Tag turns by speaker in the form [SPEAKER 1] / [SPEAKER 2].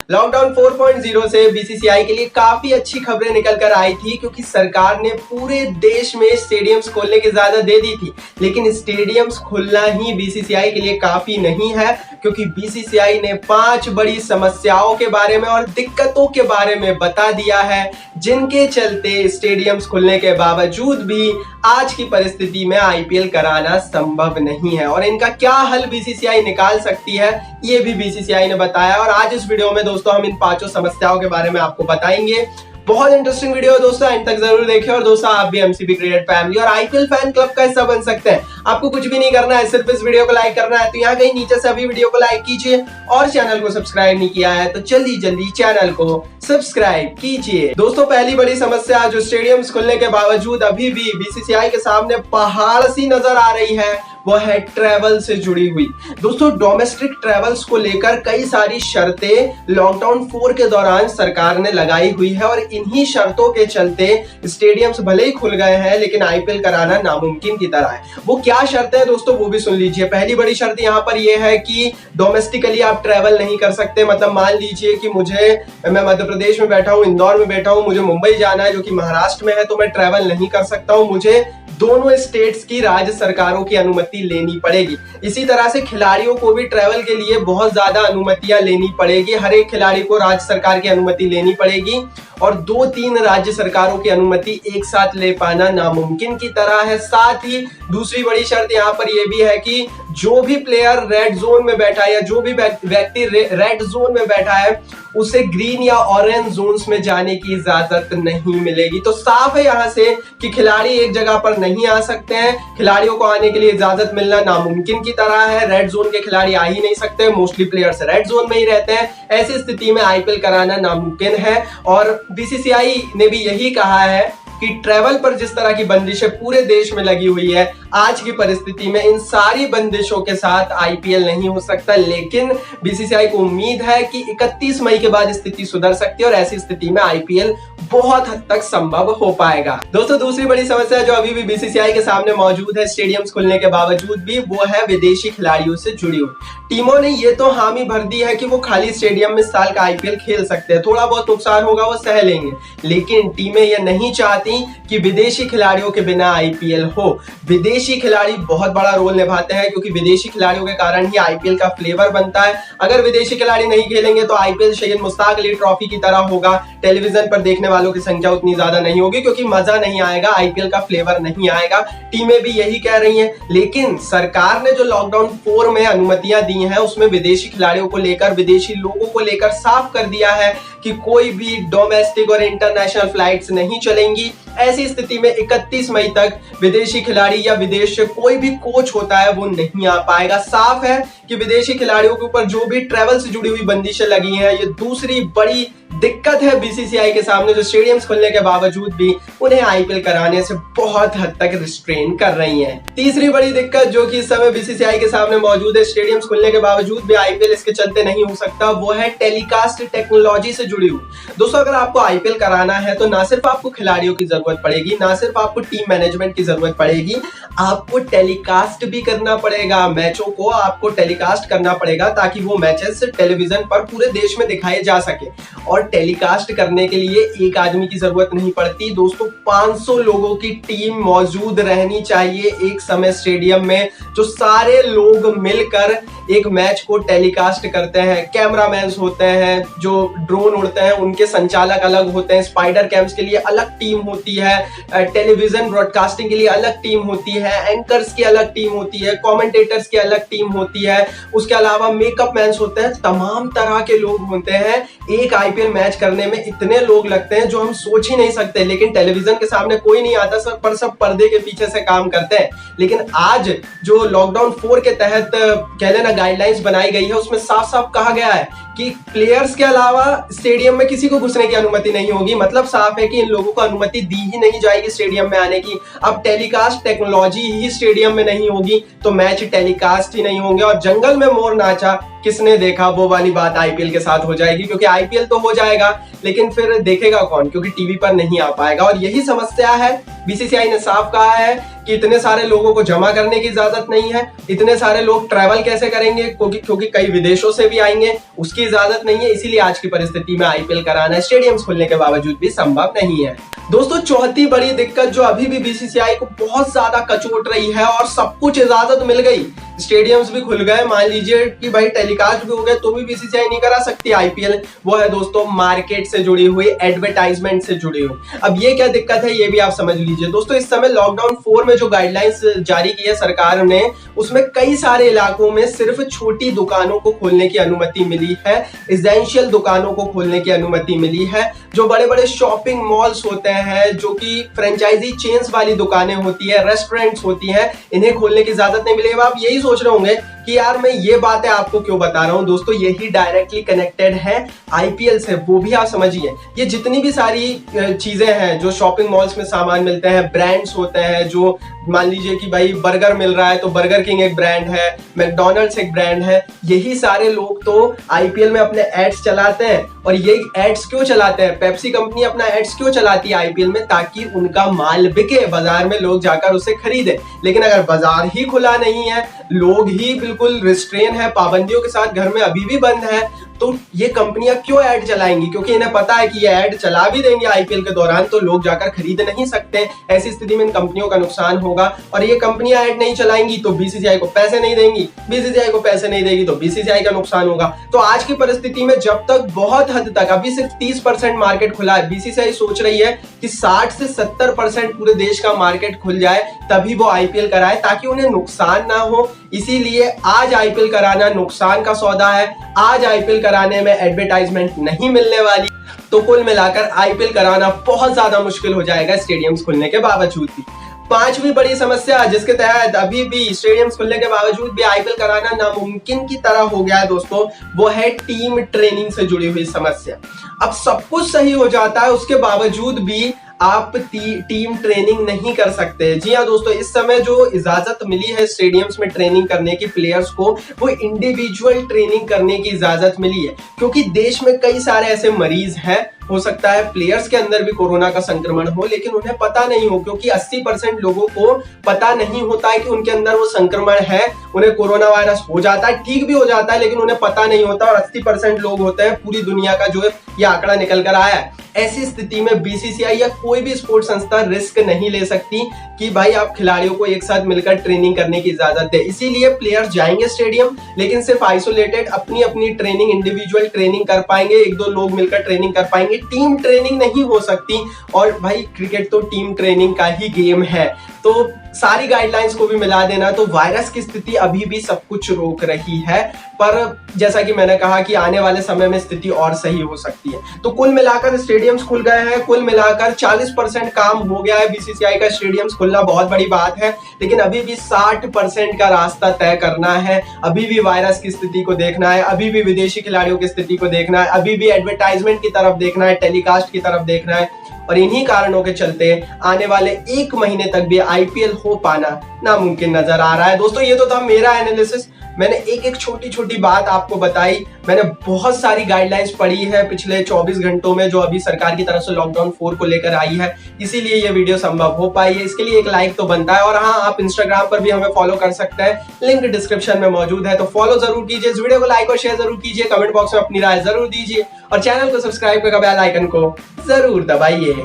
[SPEAKER 1] Lockdown 4.0 से BCCI के लिए काफी अच्छी खबरें निकल कर आई थी, क्योंकि सरकार ने पूरे देश में स्टेडियम्स खोलने की इजाजत दे दी थी। लेकिन स्टेडियम्स खुलना ही बीसीसीआई के लिए काफी नहीं है, क्योंकि बीसीसीआई ने 5 बड़ी समस्याओं के बारे में और दिक्कतों के बारे में बता दिया है, जिनके चलते स्टेडियम्स खुलने के बावजूद भी आज की परिस्थिति में आईपीएल कराना संभव नहीं है। और इनका क्या हल बीसीसीआई निकाल सकती है, ये भी बीसीसीआई ने बताया। और आज इस वीडियो में दोस्तों हम इन 5 समस्याओं के बारे में आपको बताएंगे। बहुत इंटरेस्टिंग वीडियो है दोस्तों, एंड तक जरूर देखें। और दोस्तों आप भी एमसीबी क्रिकेट फैमिली और आईपीएल फैन क्लब का हिस्सा बन सकते हैं। आपको कुछ भी नहीं करना है, सिर्फ इस वीडियो को लाइक करना है। तो यहाँ कहीं नीचे से अभी वीडियो को लाइक कीजिए, और चैनल को सब्सक्राइब नहीं किया है तो जल्दी जल्दी चैनल को सब्सक्राइब कीजिए। दोस्तों पहली बड़ी समस्या जो स्टेडियम्स खुलने के बावजूद अभी भी बीसीसीआई के सामने पहाड़ सी नजर आ रही है, वो है ट्रैवल से जुड़ी हुई। दोस्तों डोमेस्टिक ट्रैवल्स को लेकर कई सारी शर्तें लॉकडाउन 4 के दौरान सरकार ने लगाई हुई है, और इन्हीं शर्तों के चलते स्टेडियम्स भले ही खुल गए हैं लेकिन आईपीएल कराना नामुमकिन की तरह है। वो क्या शर्तें हैं दोस्तों, वो भी सुन लीजिए। पहली बड़ी शर्त यहाँ पर यह है कि डोमेस्टिकली आप ट्रैवल नहीं कर सकते। मतलब मान लीजिए कि मैं मध्य प्रदेश में बैठा हूँ, इंदौर में बैठा हूँ, मुझे मुंबई जाना है जो कि महाराष्ट्र में है, तो मैं ट्रैवल नहीं कर सकता हूँ। मुझे दोनों स्टेट्स की राज्य सरकारों की अनुमति लेनी पड़ेगी। इसी तरह से खिलाड़ियों को भी ट्रैवल के लिए बहुत ज्यादा अनुमतियां लेनी पड़ेगी। हर एक खिलाड़ी को राज्य सरकार की अनुमति लेनी पड़ेगी, और 2-3 राज्य सरकारों की अनुमति एक साथ ले पाना नामुमकिन की तरह है। साथ ही दूसरी बड़ी शर्त यहाँ पर यह भी है कि जो भी प्लेयर रेड जोन में बैठा है या जो भी व्यक्ति रेड जोन में बैठा है, उसे ग्रीन या ऑरेंज जोन्स में जाने की इजाजत नहीं मिलेगी। तो साफ है यहाँ से कि खिलाड़ी एक जगह पर नहीं आ सकते हैं। खिलाड़ियों को आने के लिए इजाजत मिलना नामुमकिन की तरह है। रेड जोन के खिलाड़ी आ ही नहीं सकते, मोस्टली प्लेयर्स रेड जोन में ही रहते हैं। ऐसी स्थिति में आईपीएल कराना नामुमकिन है। और बीसीसीआई ने भी यही कहा है कि ट्रैवल पर जिस तरह की बंदिशें पूरे देश में लगी हुई है, आज की परिस्थिति में इन सारी बंदिशों के साथ आईपीएल नहीं हो सकता। लेकिन बीसीसीआई को उम्मीद है कि 31 मई के बाद स्थिति सुधर सकती है, और ऐसी स्थिति में आईपीएल बहुत हद तक संभव हो पाएगा। दोस्तों दूसरी बड़ी समस्या जो अभी भी बीसीसीआई के सामने मौजूद है स्टेडियम्स खुलने के बावजूद भी, वो है विदेशी खिलाड़ियों से जुड़ी हुई। टीमों ने ये तो हामी भर दी है कि वो खाली स्टेडियम में इस साल का आईपीएल खेल सकते हैं, थोड़ा बहुत नुकसान होगा वो सह लेंगे, लेकिन टीमें ये नहीं चाहती कि विदेशी खिलाड़ियों के बिना आईपीएल हो। विदेशी खिलाड़ी बहुत बड़ा रोल निभाते हैं, क्योंकि विदेशी खिलाड़ियों के कारण ही आईपीएल का फ्लेवर बनता है। अगर विदेशी खिलाड़ी नहीं खेलेंगे तो आईपीएल सैयद मुश्ताक अली ट्रॉफी की तरह होगा। टेलीविजन पर देखने वालों की संख्या उतनी ज्यादा नहीं होगी, क्योंकि मजा नहीं आएगा, आईपीएल का फ्लेवर नहीं आएगा। टीमें भी यही कह रही हैं। लेकिन सरकार ने जो लॉकडाउन 4 में अनुमतियां दी हैं, उसमें विदेशी खिलाड़ियों को लेकर, विदेशी लोगों को लेकर साफ कर दिया है कि कोई भी डोमेस्टिक और इंटरनेशनल फ्लाइट्स नहीं चलेंगी। ऐसी स्थिति में 31 मई तक विदेशी खिलाड़ी या विदेश से कोई भी कोच होता है वो नहीं आ पाएगा। साफ है कि विदेशी खिलाड़ियों के ऊपर जो भी ट्रैवल से जुड़ी हुई बंदिशें लगी हैं, ये दूसरी बड़ी दिक्कत है बीसीसीआई के सामने, जो स्टेडियम्स खुलने के बावजूद भी उन्हें आईपीएल कराने से बहुत हद तक रिस्ट्रेन कर रही है। तीसरी बड़ी दिक्कत जो कि इस समय बीसीसीआई के सामने मौजूद है स्टेडियम्स खुलने के बावजूद भी आईपीएल इसके चलते नहीं हो सकता, वो है टेलीकास्ट टेक्नोलॉजी से जुड़ी हुई। दोस्तों अगर आपको आईपीएल कराना है तो ना सिर्फ आपको खिलाड़ियों की जरूरत पड़ेगी, ना सिर्फ आपको टीम मैनेजमेंट की जरूरत पड़ेगी, आपको टेलीकास्ट भी करना पड़ेगा। मैचों को आपको टेलीकास्ट करना पड़ेगा ताकि वो मैचेस टेलीविजन पर पूरे देश में दिखाए जा सके। और टेलीकास्ट करने के लिए एक आदमी की जरूरत नहीं पड़ती दोस्तों, 500 लोगों की टीम मौजूद रहनी चाहिए एक समय स्टेडियम में, जो सारे लोग मिलकर एक मैच को टेलीकास्ट करते हैं। कैमरामैन होते हैं, जो ड्रोन उड़ते हैं उनके संचालक अलग होते हैं, स्पाइडर कैम्स के लिए अलग टीम होती है, टेलीविजन ब्रॉडकास्टिंग के लिए अलग टीम होती है, एंकर्स की अलग टीम होती है, कमेंटेटर्स की अलग टीम होती है, उसके अलावा मेकअप मैन्स होते हैं, तमाम तरह के लोग होते हैं। एक आईपीएल मैच करने में इतने लोग लगते हैं जो हम सोच ही नहीं सकते। लेकिन टेलीविजन के सामने कोई नहीं आता, सब पर्दे के पीछे से काम करते हैं। लेकिन आज जो लॉकडाउन 4 के तहत कह लेना गाइडलाइंस बनाई गई है, उसमें साफ साफ कहा गया है कि प्लेयर्स के अलावा स्टेडियम में किसी को घुसने की अनुमति नहीं होगी। मतलब साफ है कि इन लोगों को अनुमति दी ही नहीं जाएगी स्टेडियम में आने की। अब टेलीकास्ट टेक्नोलॉजी ही स्टेडियम में नहीं होगी तो मैच टेलीकास्ट ही नहीं होंगे, और जंगल में मोर नाचा किसने देखा वो वाली बात आईपीएल के साथ हो जाएगी। क्योंकि आईपीएल तो हो जाएगा लेकिन फिर देखेगा कौन, क्योंकि टीवी पर नहीं आ पाएगा। और यही समस्या है बीसीसीआई ने साफ कहा है कि इतने सारे लोगों को जमा करने की इजाजत नहीं है, इतने सारे लोग ट्रैवल कैसे करेंगे क्योंकि कई विदेशों से भी आएंगे, उसकी इजाजत नहीं है। इसीलिए आज की परिस्थिति में आईपीएल कराना स्टेडियम्स खुलने के बावजूद भी संभव नहीं है। दोस्तों, चौथी बड़ी दिक्कत जो अभी भी बीसीसीआई को बहुत ज्यादा कचोट रही है, और सब कुछ इजाजत मिल गई, स्टेडियम्स भी खुल गए, मान लीजिए कि भाई टेलीकास्ट भी हो गए, तो भी बीसीसीआई नहीं करा सकती आईपीएल, वो है दोस्तों मार्केट से जुड़ी हुई, एडवर्टाइजमेंट से जुड़ी हुई। अब ये क्या दिक्कत है ये भी आप समझ लीजिए। दोस्तों, इस समय लॉकडाउन 4 में जो गाइडलाइंस जारी की है सरकार ने, उसमें कई सारे इलाकों में सिर्फ छोटी दुकानों को खोलने की अनुमति मिली है, एसेंशियल दुकानों को खोलने की अनुमति मिली है। जो बड़े बड़े शॉपिंग मॉल्स होते हैं, जो कि फ्रेंचाइजी चेन्स वाली दुकानें होती है, रेस्टोरेंट्स होती हैं, इन्हें खोलने की इजाजत नहीं मिली। अब आप यही सोच रहे होंगे कि यार मैं ये बातें आपको क्यों बता रहा हूं। दोस्तों, यही डायरेक्टली कनेक्टेड है आईपीएल से, वो भी आप समझिए। ये जितनी भी सारी चीजें हैं जो शॉपिंग मॉल्स में सामान मिलते हैं, ब्रांड्स होते हैं, जो मान लीजिए कि भाई बर्गर मिल रहा है तो बर्गर किंग एक ब्रांड है, मैकडॉनल्ड्स एक ब्रांड है, यही सारे लोग तो आईपीएल में अपने एड्स चलाते हैं। और ये एड्स क्यों चलाते हैं? पेप्सी कंपनी अपना एड्स क्यों चलाती है आईपीएल में? ताकि उनका माल बिके, बाजार में लोग जाकर उसे खरीदे। लेकिन अगर बाजार ही खुला नहीं है, लोग ही बिल्कुल रिस्ट्रेन है, पाबंदियों के साथ घर में अभी भी बंद है, तो ये कंपनियां क्यों ऐड चलाएंगी? क्योंकि इन्हें पता है कि ये ऐड चला भी देंगे आईपीएल के दौरान तो लोग जाकर खरीद नहीं सकते। ऐसी स्थिति में इन कंपनियों का नुकसान होगा, और ये कंपनियां ऐड नहीं चलाएंगी तो बीसीसीआई को पैसे नहीं देंगी, बीसीसीआई को पैसे नहीं देगी तो बीसीसीआई का नुकसान होगा। तो आज की परिस्थिति में जब तक बहुत हद तक, अभी सिर्फ 30% मार्केट खुला है, बीसीसीआई सोच रही है कि 60 से 70% पूरे देश का मार्केट खुल जाए तभी वो आईपीएल कराए, ताकि उन्हें नुकसान ना हो। इसीलिए आज आईपीएल कराना नुकसान का सौदा है, आज आईपीएल कराने में एडवर्टाइजमेंट नहीं मिलने वाली। तो कुल मिलाकर आईपीएल कराना बहुत ज्यादा मुश्किल हो जाएगा स्टेडियम्स खुलने के बावजूद भी। पांचवी बड़ी समस्या जिसके तहत अभी भी स्टेडियम्स खुलने के बावजूद भी आईपीएल कराना नामुमकिन की तरह हो गया है दोस्तों, वो है टीम ट्रेनिंग से जुड़ी हुई समस्या। अब सब कुछ सही हो जाता है, उसके बावजूद भी आप टीम ट्रेनिंग नहीं कर सकते। जी हाँ दोस्तों, इस समय जो इजाजत मिली है स्टेडियम्स में ट्रेनिंग करने की प्लेयर्स को, वो इंडिविजुअल ट्रेनिंग करने की इजाजत मिली है, क्योंकि देश में कई सारे ऐसे मरीज हैं, हो सकता है प्लेयर्स के अंदर भी कोरोना का संक्रमण हो, लेकिन उन्हें पता नहीं हो, क्योंकि 80% लोगों को पता नहीं होता है कि उनके अंदर वो संक्रमण है। उन्हें कोरोना वायरस हो जाता है, ठीक भी हो जाता है, लेकिन उन्हें पता नहीं होता, और 80% लोग होते हैं, पूरी दुनिया का जो है ये आंकड़ा निकल कर आया है। ऐसी स्थिति में बीसीसीआई या कोई भी स्पोर्ट्स संस्था रिस्क नहीं ले सकती कि भाई आप खिलाड़ियों को एक साथ मिलकर ट्रेनिंग करने की इजाजत दे। इसीलिए प्लेयर्स जाएंगे स्टेडियम, लेकिन सिर्फ आइसोलेटेड अपनी अपनी ट्रेनिंग, इंडिविजुअल ट्रेनिंग कर पाएंगे, 1-2 लोग मिलकर ट्रेनिंग कर पाएंगे, टीम ट्रेनिंग नहीं हो सकती। और भाई क्रिकेट तो टीम ट्रेनिंग का ही गेम है, तो सारी गाइडलाइंस को भी मिला देना, तो वायरस की स्थिति अभी भी सब कुछ रोक रही है। पर जैसा कि मैंने कहा कि आने वाले समय में स्थिति और सही हो सकती है। तो कुल मिलाकर स्टेडियम्स खुल गए हैं, कुल मिलाकर 40% काम हो गया है बीसीसीआई का, स्टेडियम्स खुलना बहुत बड़ी बात है, लेकिन अभी भी 60% का रास्ता तय करना है। अभी भी वायरस की स्थिति को देखना है, अभी भी विदेशी खिलाड़ियों की स्थिति को देखना है, अभी भी एडवर्टाइजमेंट की तरफ देखना है, टेलीकास्ट की तरफ देखना है, और इन्हीं कारणों के चलते आने वाले 1 महीने तक भी आईपीएल हो पाना नामुमकिन नजर आ रहा है। दोस्तों, ये तो था मेरा एनालिसिस। मैंने एक एक छोटी छोटी बात आपको बताई। मैंने बहुत सारी गाइडलाइंस पढ़ी है पिछले 24 घंटों में, जो अभी सरकार की तरफ से लॉकडाउन 4 को लेकर आई है, इसीलिए ये वीडियो संभव हो पाई है। इसके लिए एक लाइक तो बनता है, और हाँ, आप इंस्टाग्राम पर भी हमें फॉलो कर सकते हैं, लिंक डिस्क्रिप्शन में मौजूद है, तो फॉलो जरूर कीजिए। इस वीडियो को लाइक और शेयर जरूर कीजिए, कमेंट बॉक्स में अपनी राय जरूर दीजिए, और चैनल को सब्सक्राइब करके बेल आइकन को जरूर दबाइए।